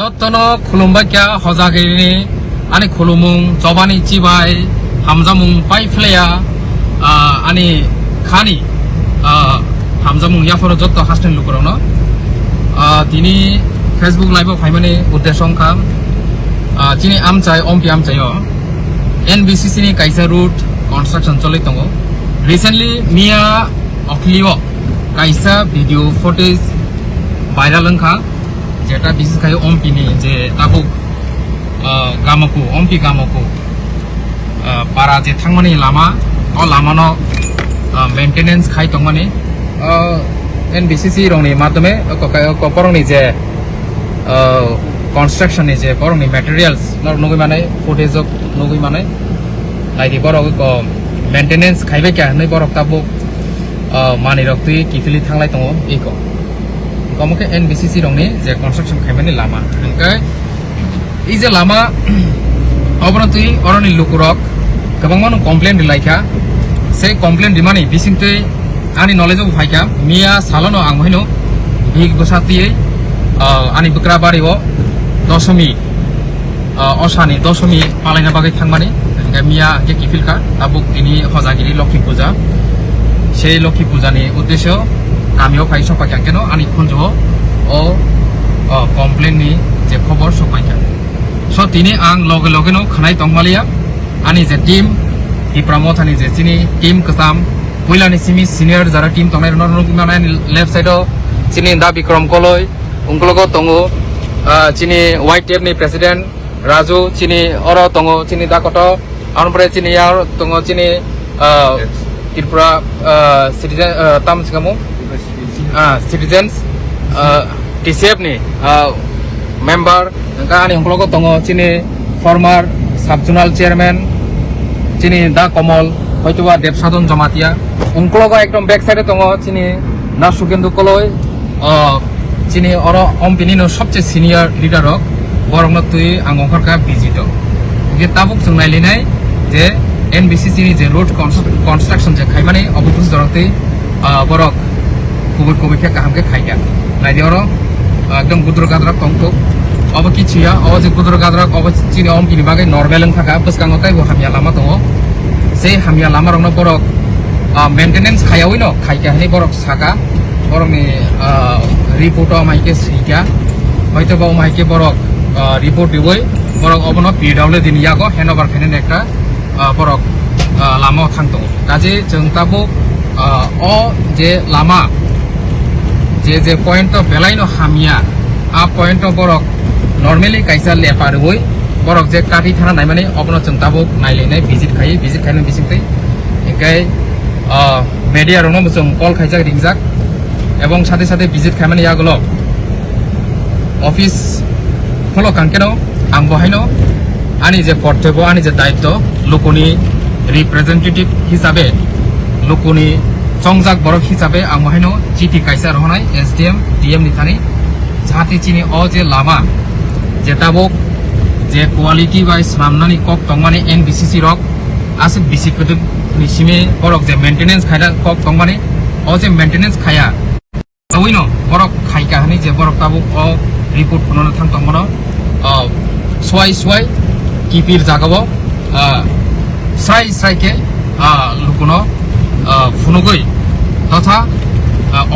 যতনো খুলুমবাইকা হজাগিরিনি ani khulumung jobani chibai hamjamung paifleya ani khani hamjamung yaforo jotto hasten lukurano tini Facebook live faimani uddeshongkha chini amchai ompi amchayo NBCC ni kaisa route construction choloi tongo recently mia oklio kaisa video footage viral wngkha jeta bises kai ompi ni je tabuk gamoku ompi gamoku para je thangmani lama o lama no maintenance khai tongmani NBCC rongni madhyame ko porongni je construction ni je porongni materials nogui mane footage of nogui mane laidi borok ko maintenance khaibe kya nei borok tabuk mani rok tui kifili thanglai tongo eko komoke NBCC rongni je construction khaimani lama engkai এই যে লামা অবনতি অরনি লুকুরক গোবাং মানু complain দিলাইখা সেই complain দিমানি বিসিংতে আনি নলেজও ফাইখা মিয়া সালনো আং মহিনো ভিক বসাতিয়ে আনি বকরা বাড়িও দশমী অসানি দশমী পালাইনা বাগै থাংমানি মিয়া কে কিফিলকা তাবুক তিনি হজাগিরি লক্ষ্মী পূজা সেই লক্ষ্মী পূজানি উদ্দেশ্য গামিও ফাই সপাইখা কেন আনি খঞ্জ ও কমপ্লেন নি যে খবর সপাইখা so tini ang loge no khanai tongmalia ani je team hi promote ani je chini team kasam puilani simi senior jara team tongnai no mana left side o chini da bikram koloi ungkologo tongo chini white tape ni president raju chini oro tongo chini da koto anpore chini yar tongo chini tripura citizen tam sikamu citizens TCF ni member ani ungkologo tongo chini former subzonal chairman chini da komol hoitoba debsadon jamatia ungkologo ekdom back side tongo chini nasukendu koloi chini oro ompini no sobche senior leader rok borokno tui angongkharka bizito ge tabuk jungnai linai je NBCC ni je road construction je khaimani obofus dorokte borok kubur khe kaham ke khaiga naidi oro ekdom gudro gadrak tongto अब किछिया अब जे गुदर गाद्राक अब चिनि अमपिनि बागै नर्मेल थाका बसकांगो ताइबो हामिया लामा दङ से हामिया लामा रंनो बरक maintenance खायावै न खाइका हे बरक साका बरकनि report माइके सैका हयतोबा माइके बरक रिपोर्ट दिबै बरक अबनो पिडावले दिन यागो हेनोभार खाइने एकटा बरक लामा थांतो काजे जों ताबो जे लामा जे पॉइंट बेलाइनो हामिया आ पॉइंट बरक नर्मेली काइसा लेपार होई बरक जे काटी थाना नाय माने अपनो चंताबो नायलेनाय विजिट खायनो बिसिंतै एकाय मीडिया रनो जों कल खाइजाक रिंजाक एवं साथे साथे विजिट खायमाने यागलो ऑफिस फलो कांकेनो आं बहायनो आनि जे कर्तव्य आनि जे दायित्व लोकनि रिप्रेजेंटेटिव हिसाबे लोकनि चंगजाक बरक हिसाबे आं बहायनो चिठी काइसा रहनाय SDM DM नि थानि जाहाथे चिनि अ जे लामा जेताबक जे क्वालिटी वाइज नामनानि कक तंगमानि NBCC रक आसे बिसि कदुक निसिमे बरक जे मेंटेनेंस खायदा कक तंगमानि अ जे मेंटेनेंस खाया ओइनो बरक खायका हनि जे बरक ताबुक अ रिपोर्ट फुननो थां तंगमनो स्वाय किपिर जागाबो स्राय के लुकुनो फुनुगै तथा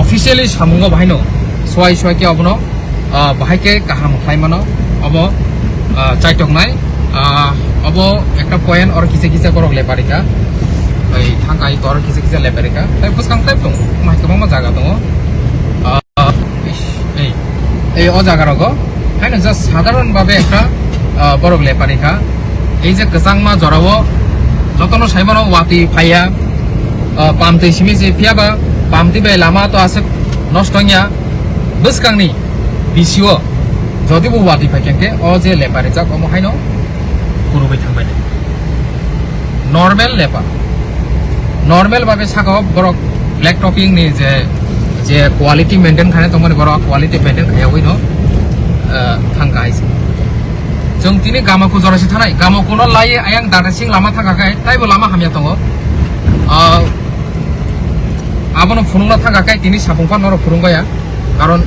ऑफिशियली सामुंगो बाहायनो स्वाय के अबनो बाहायके काहाम खायमानो अब चाइटकनाय अब एकटा पॉइंट और किसे करक लेपारिका ओइ थांगाय कर किसे लेपारिका ताइ बसकां टाइप दं माइकमा जागा दङ এই অ জাগারগ हायनो जास्ट साधारण भाबे एकटा बरक लेपारिका এই যে গজাংমা জরাব যতনো সাইমানো ওয়াতি ফাইয়া পামতে সিমি যে ফিয়াবা পামতি বে লামা তো আছে নষ্টংয়া বসকাংনি बिसिओ जदि बो वादि फाइकेंके अ जे लेपारे जाक अमो हायनो गुरुबै थांबाय नर्मेल भाबे साका बरक ब्लैक टपिंग नि जे क्वालिटी मेंटेन खाने तंगमानि बरक क्वालिटी मेंटेन खायावै न थांगा आइस जों तिनि गामाखौ जरासि थानाय गामाखौ न लाय आयां दादासिं लामा थांगाखाय ताइबो लामा हामिया दङ आबनो फुनुंना थांगाखाय तिनि साफुंफा नर फुरुंगाया कारण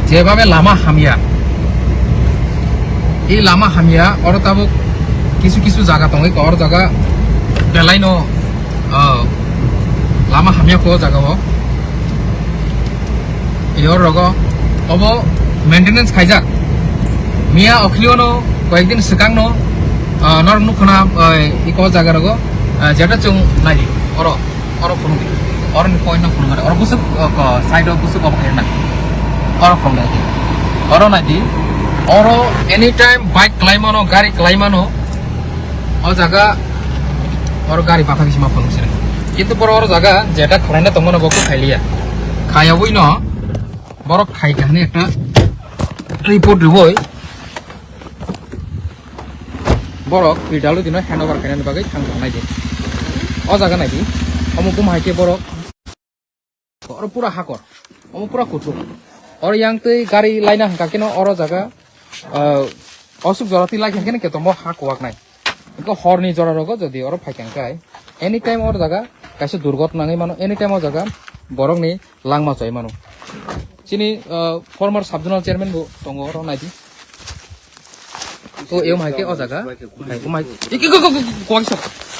जेभाबे लामा हामिया এই লামা হামিয়া অর তাবুক কিছু কিছু জায়গা দङ অর জায়গা বেলাইনো লামা হামিয়া কো জায়গা ইয়র রগ অব মেইনটেনেন্স খাইজাক মিয়া অখলিওনো কয়েকদিন সিগাংনো নরম নুখনা ইক জায়গা রগ যেটা চুং নাইদি অর অর ফোন অর পয়েন্ট ফোন মানে অর বুসুক সাইড অফ বুসুক অব খাইনা অর ফোন নাইদি অর নাইদি অর এনি টাইম বাইক ক্লাইমানো গাড়ি ক্লাইমানো ও জায়গা অর গাড়ি পাখা কিসিমা ফোন ছিল কিন্তু বড় অর জায়গা যেটা খরাইনা তমন বকু খাইলিয়া খায়াবই ন বড় খাই কাহিনী একটা রিপোর্ট দিবই বড় বিডালো দিন হ্যান্ড ওভার খাইনানি বাগै थांनो नायदि अ जागा नायदि अमुक माहायके बड़ और पूरा हाकर अमुक पूरा कुथु और yang tei गाड़ी लाइना हांकाकेनो और जागा असुक जराति लाइखाकेनो के तमो हाकवाक नाय इको हरनि जरा रगो जदि और फाइखांकाय एनी टाइम और जागा कासे दुर्घटना नाङै मानो एनी टाइम और जागा बरंनि लांमा चाय मानो चिनि फर्मर सब जोनल चेयरमैन बो दङ और नायदि तो एव माइके अ जागा ओ माइ इके कोइस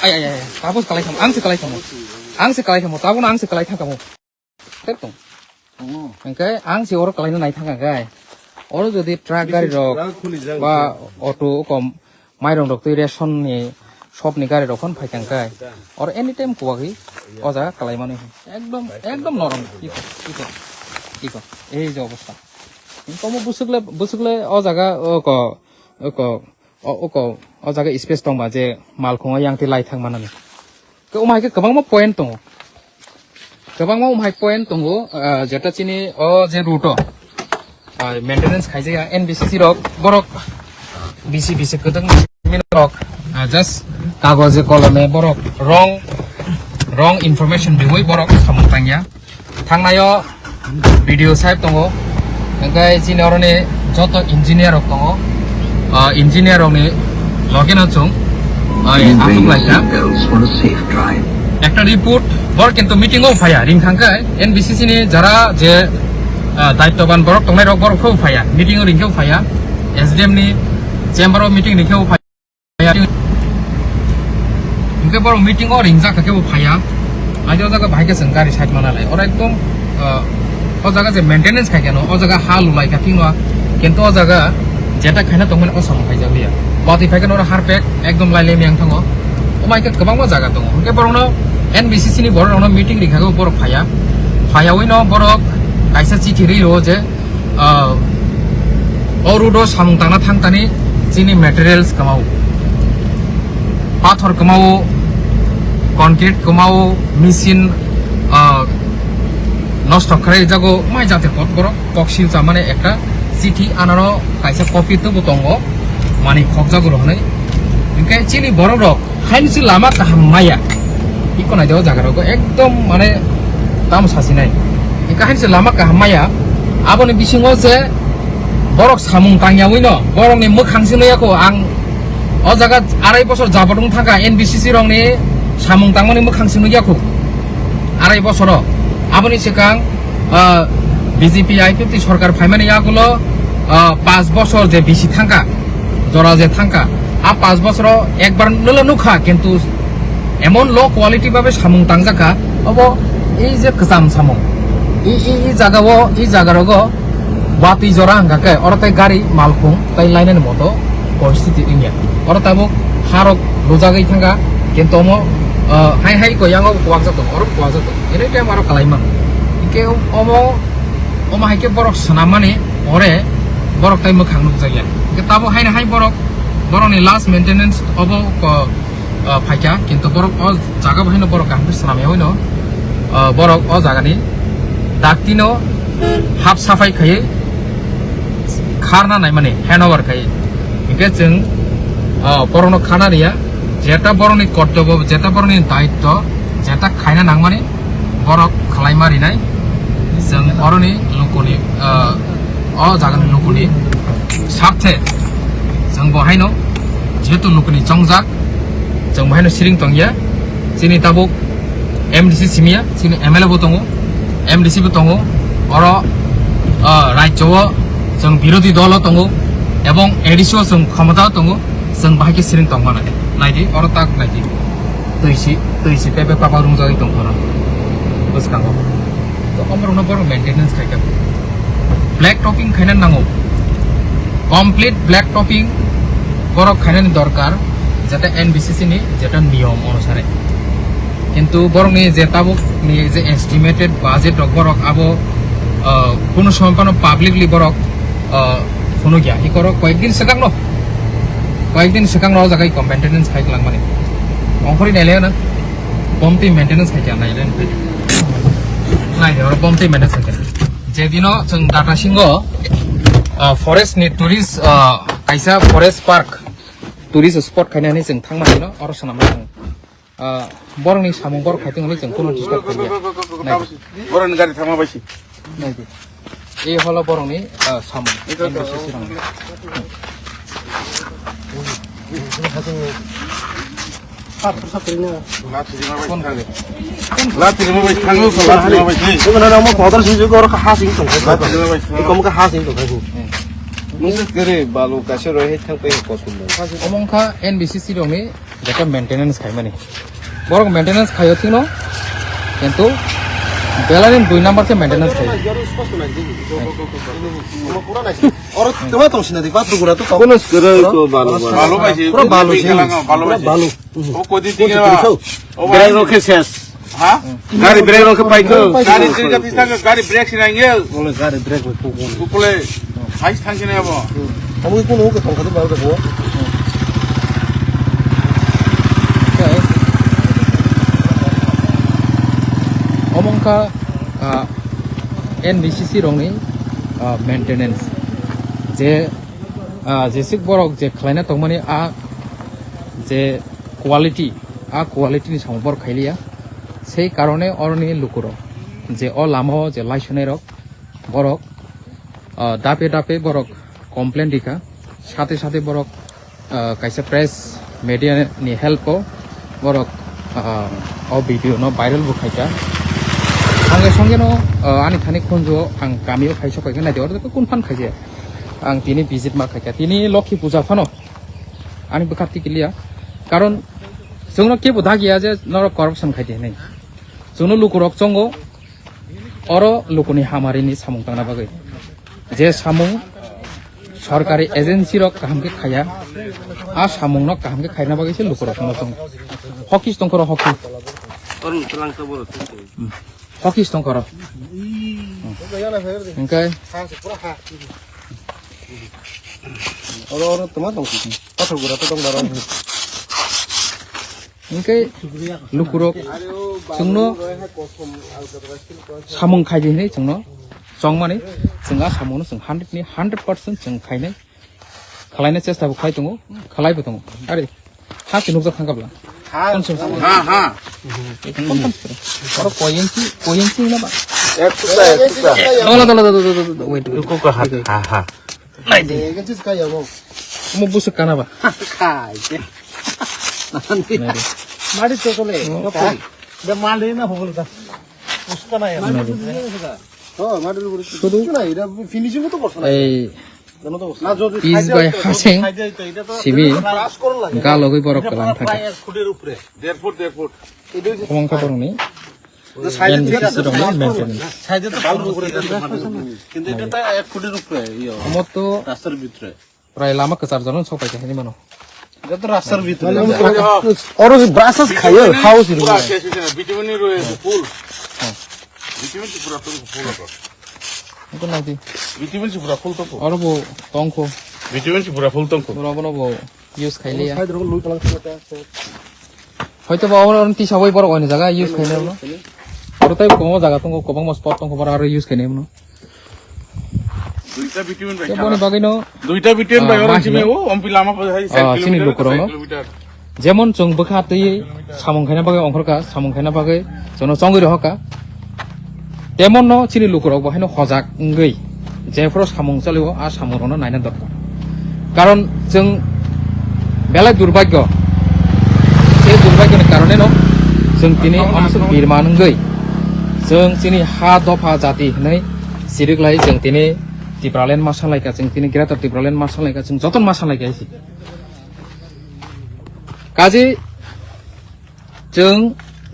आय आय आय ताबस कलाइखाम आंसे कलाइखाम ताबोन आंसे कलाइथांखामो तेतो ओंखाय आंसे और कलाइनो नाय थांगागाय और जदि ट्राक गाड़ी रक बा अटो कम माइरं रक तै रेशन नि सबनि गाड़ी रखन फाइखांगाय और एनी टाइम कोवाखै अ जागा कलाइमानो एकदम नरम इको এই যে অবস্থা কম বুসুকলে অ জায়গা অ জায়গা স্পেস দंबा जे मालखौ यांथि लाइ थां मानानि के उमायके गोबां पॉइंट दङ गोबां उमाय पॉइंट दङ जेटा चिनि अ जे रूट मेंटेनेंस खाइजाया एनबीसीसी रक बरक बीसी गदं मिनरक जस्ट कागजे कलमे बरक रंग इनफरमेशन दिवै बरक सामथांया थांनायो भिडियो साइब दङ ओंखाय जिनरनि जत इन्जिनियर दङ ইঞ্জিনিয়ারনি লগিন আছং আছং লাইকা একটা রিপোর্ট বড় কিন্তু মিটিং ও ফায়া রিংখাংকায় এনবিসিসি নি যারা যে দায়িত্ববান বড় টংনাই রক বড় খौ ফায়া মিটিং ও রিংখौ ফায়া এসডিএম নি চেম্বার অফ মিটিং রিংখौ ফায়া ইনকে বড় মিটিং ও রিংজা কাকেও ফায়া আইজো জায়গা ভাইকে जों গাড়ি সাইড মানালাই और एकदम ও জায়গা যে মেইনটেনেন্স খাইকেন ও জায়গা হাল লাইকা थिंवा কিন্তু ও জায়গা जेटा खायना दंमोन असम फाइजालिया बाति फाइगन और हारपेक एकदम लाइले मियां थाङो ओमायके गोबां मा जागा दङ ओके बरनो एनबीसीसी नि बरनो मीटिं रिखागो बर फायावै न बरक कायसा चिठि रियो जे अरुदो सामुं तांना थांतानि जिनि मटेरियल्स कमाउ पाथर कमाउ कनक्रीट कमाउ मेसिन नष्ट करे जागो माय जाते पत बर कक्सिल जामाने एकटा चिठी आनारो कायसा कपि तो दंगो माने खगजागुर हनै इनके चिनि बरफ रक हाइनसि लामा काहामाया इको नायदो जागारको एकदम माने दाम सासिनाय इका हाइनसि लामा काहामाया आबोनि बिसिङो जे बरक सामुं तांयावै न बरकनि मोखांसिनैयाखौ आं अ जागा 2.5 বছর जाबदों थांगा एनबीसीसी रंनि सामुं तांमनि मोखांसिनैयाखौ 2.5 বছর आबोनि सिगां बीजेपी आईपीपी सरकार फाइमानि आगुलो 5 বছর जे बिसि थांगा जरा जे थांगा आ 5 বছর एकबार नल नुखा किन्तु एमन लो क्वालिटी भाबे सामुं तांजाका अब এই যে কসাম সামুং এই জায়গারগো বাতি জরা হাঙ্গাকে অরতাই গাড়ি মালখুং তাই লাইনের মতো পরিস্থিতি ইন্ডিয়া অরতাবো হারক রোজাগাই থাঙ্গা কিন্তু অম হাই কয়াঙ্গ কোয়াকজাতো অরব কোয়াকজাতো এনে টাইম আরো কালাইমান ইকে অম हाइके बरक सनामानि ओरे बरक ताइ मोखां नुजाया ताबो हाय बरकनि लास्ट मेंटेनेंस अब फाइका किन्तु बरक अ जागा बाहायनो बरक हांखो सनामायावै न बरक अ जागानि दाक्तिनो हाफ साफाई खायो खारना नाय माने हैंडओवर खायो इके जों बरनो खानारिया जेटा बरनि कर्तव्य जेटा बरनि दायित्व जेटा खायना नांमाने बरक खालायमारिनाय जों अरनि लोकनि अ जागानि लोकनि सार्थे जों बहायनो जेहेतु लोकनि चंजाक जों बहायनो सिरिं तंगिया जोंनि ताबुक एमडीसी सिमिया जोंनि एमएलए बो दङ एमडीसी बो दङ अर राज्यआव जों बिरोधी दल दङ এবং এডিসিও जों ক্ষমতাও दङ जों बाहायके सिरिं दं माने नायदि अर ताक नायदि दैसि पेपे पापा रुंजायै दं हर बसकांगो तो अमरनो बर मेंटेनेंस खायका ब्लैक टपिंग खायना नांगौ कमप्लीट ब्लैक टपिंग बर खायनानि दरकार যাতে এনবিসিসি নি যেটা নিয়ম অনুসারে কিন্তু বরং এই যে তাবুক নি যে এস্টিমেটেড বাজেট বরক আবো কোনো সময় কোনো পাবলিকলি বরক কোনো গিয়া ই করো কয়েকদিন জায়গায় কম মেনটেনেন্স খাইলাম মানে অঙ্করি নাইলে না বমটি মেনটেনেন্স খাইতে নাইলে নাই ওরা বমটি মেনটেনেন্স খাইতে যেদিন जों डाटा सिंह फरेस्ट नि टुरिस्ट कायसा फरेस्ट पार्क टुरिस्ट स्पट खायनानै जों थांमारनो अरसनामा जों बरंनि सामु बर खायथिंलै जों कोनो डिस्टार्ब खाया बरंनि गारि थांमा बायसि नायदि ए हलो बरंनि सामु omongka NBCC dongni jaka maintenance khaimani borok maintenance khayo thino kintu belani 2 number se maintenance khayo और तुम्हें तो सिना दिखा तो गुरा तो कौन करे को बालो भाई पूरा बालो वो कोदी दिखे ओ ब्रेक रोके सेस हां गाड़ी ब्रेक रोके पाई को गाड़ी का पिस्ता का गाड़ी ब्रेक से आएंगे बोले गाड़ी ब्रेक को बोले हाइस थांगे ने अब हम को नो के खाते बाल को omongka NBCC rongni maintenance যে যেসিক বরক যে খাইনা তংমানি যে কোয়ালিটিনি সামবর খাইলিয়া সেই কারণে অরনি লুকুর যে লামো যে লাইসনে রক বরক দাপে বরক কমপ্লেন দিখা সাথে বরক কাইসা প্রেস মিডিয়া नि हेल्प बरक भिडियो न भाइरल बुखाइका संगे न आनि थानि खनजो आं गामियाव खाइसकायखो नायदो कोन फान खाइजे आं तिनि भिजिट मा खाइका तिनि लखि पूजा फानो आनि बखाति गलिया कारण जोंनो केबो दा गैया जे नर करप्शन खाइदे नै जोंनो लुकुरक चंगो अर लुकुनि हामारिनि सामुं तांना बागै जे सामुं सरकारी एजेंसी रक कामके खाया सामुं न कामके खायना बागैसो लुकुरक न चंगो हकिस दंकर हकिस दंकर ओंखाय और तुम्हें तो पत्थर गुरा तो दंबारा ओंखाय लुकुरक जोंनो सामुं खायदे नै जोंनो जं माने जोंहा सामुंनो जों 100% जों खायनाय खालायनो चेष्टाबो खालाय दङ खालायबो दङ आरो हासि नुजा थांगाब्ला हां और कोयेंसी ना बा एक टुकड़ा वेट को हां नहीं दे किस का या वो मो बुसक काना बा खाय मारी तो ले जब मार लेना हो बोलता उसका ना यार हां मार ले শুধু না এটা ফিনিশিং তো করছ না এই পিস বাই হাসিং সিবি গালগৈ বরক কালাম থাকে ফুটের উপরে 1.5 ফুট কমংকা বরনি NBCC দং মেইনটেনেন্স সাইজে তো ভালো করে কিন্তু এটা তো 1 ফুটের উপরে আমার তো রাস্তার ভিতরে প্রায় লামা কাচার জন সবাই জানি মানো এটা তো রাস্তার ভিতরে और ब्रासस खायो खाओ सिर ভিটামিন রয়েছে ফুল ভিটামিন পুরো ফুল আছে itu nanti ভিটামিন পুরো ফুল তো orang bu tongko ভিটামিন পুরো ফুল তো orang bu use kali ya side রকম লুই পালাং করতে আছে হয়তো বা orang ti sabai borok oni jaga use kali no orang tai komo jaga tongko kobang mas spot tongko bara aro use kali no দুইটা vitamin ভাই কেবনি বাগৈ no দুইটা vitamin ভাই orang চিমে ও অম্পি লামা পাই 7 sini lukurong no যেমন जों বখাতই সামং খাইনা বাগৈ অংখরকা সামং খাইনা বাগৈ जोंनो चंगै रहका তেমন ন চিনি লুকুরক বহাইনো হজাক গৈ যেফর সামং চলিব আর সামংরনো নাইনা দরকার কারণ जों বেলা দুর্ভাগ্য সেই দুর্ভাগ্যनि কারণে ন जों दिनै अमसो बिरमान गৈ जों चिनि हा दफा जाति नै सिरिगलाय जों दिनै टिप्रालेन मा सालायगा जों दिनै ग्रेटार टिप्रालेन मा सालायगा जों जतन मा सालायगायसि काजे जों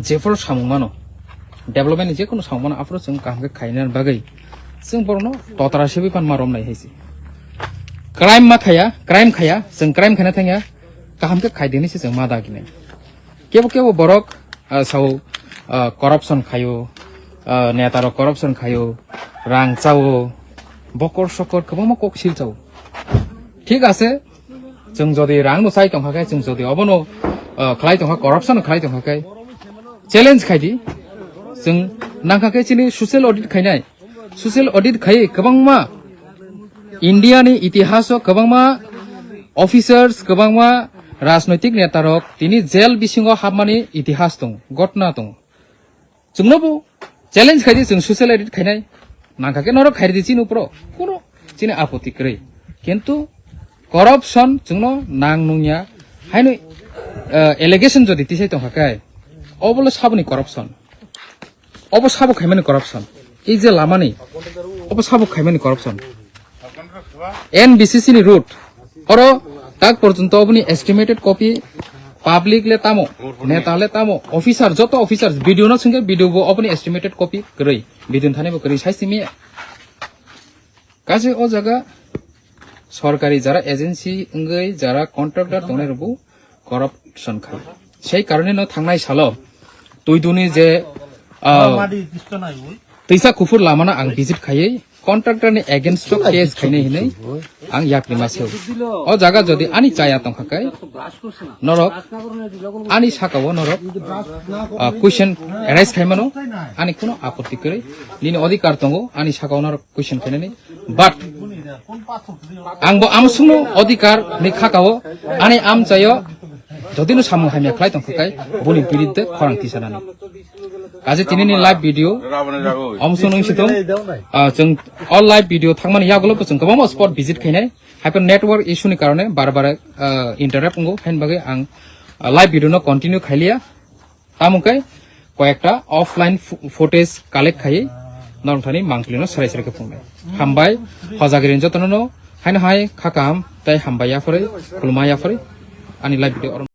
जेफोर सामुमानो डेभलपमेन्ट जेखुनु सामुमानो आफोर जों कामखौ खायनो बागै जों बरनो ततरासेबो पान मारम नाय हायसि क्राइम मा खाया जों क्राइम खाना थाङा कामखौ खायदेनिसो जों मा दागिनाय केबो बरक साव करप्शन खायो नेतारो करप्शन खायो रां चावो बकर सकर गोबां कक सिल चावो ठीक আছে जों जदि रां नुसाय दंखाय जों जदि अबनो खालाय दंखा करप्शन खालाय दंखाय चैलेंज खायदि जों नांखाखै चिनि ससियेल ऑडिट खायनाय ससियेल ऑडिट खाय गोबांमा इन्डियानि इतिहासाव गोबांमा ऑफिसर्स गोबांमा राजनैतिक नेतारक तिनि जेल बिसिङाव हाबमानि इतिहास दं घटना दं जोंनोबो चैलेंज खायदि जों ससियेल ऑडिट खायनाय नांखाखै नर खायदि चिनु प्रो कोनो चिनि आपत्ति करे किन्तु करप्शन जोंनो नांनुया हायनो एलिगेशन जदि तिसाय दंखाय अबलो साबनि करप्शन अब साबो खायमानि करप्शन এই যে লামানি अब साबो खायमानि करप्शन एनबीसीसी नि रूट और तक पर्यंत अपनी एस्टिमेटेड कॉपी पब्लिक ले तामो नेता ले तामो ऑफिसर जो तो ऑफिसर वीडियो न संगे वीडियो वो अपनी एस्टिमेटेड कॉपी करई वीडियो थाने बो करई साइसिमी गाजे ओ जगह सरकारी যারা एजेंसी इंगै যারা कन्ट्राक्टर दंनाय रबो करप्शन खाय সেই কারণে ন थांनाय सालो तुइदुनि जे तैसा कुफुर लामाना आं विजिट खायै कन्ट्राक्टरनि एगेन्स्ट केस खायनै हिनै आं याकनि मासेव ओ जागा जदि आनि चाया तंखाकै नरक आनि साकाव नरक क्वेश्चन एराइज खायमानो आनि कुनो आपत्ति करे निनि अधिकार दंगो आनि साकाव नरक क्वेश्चन खायनै बाट आंबो आमसुनो अधिकार नि खाकाव आनि आम चायो जदिनो सामु हामिया खाय तंखाकै बनि बिरुद्ध खरांथि सानानि काजे तिनिनि लाइभ भिडियो अमसुनो सितो जों अल लाइभ भिडियो थांमानि यागलो जों गोबां स्पट भिजिट खायनाय हाइपर नेटवर्क इशुनि कारणे बार इंटरनेट पंगो फाइन बागै आं लाइभ भिडियो न कन्टिन्यू खायलिया तामुकै कयेकटा अफलाइन फुटेज कालेक्ट खायै नरथानि मांखलिनो सरायसरके फुंनाय हामबाय हजागिरिन जतननो हाइन हाय खाकाम ताय हामबाया फरै खुलमाया फरै आनि लाइभ भिडियो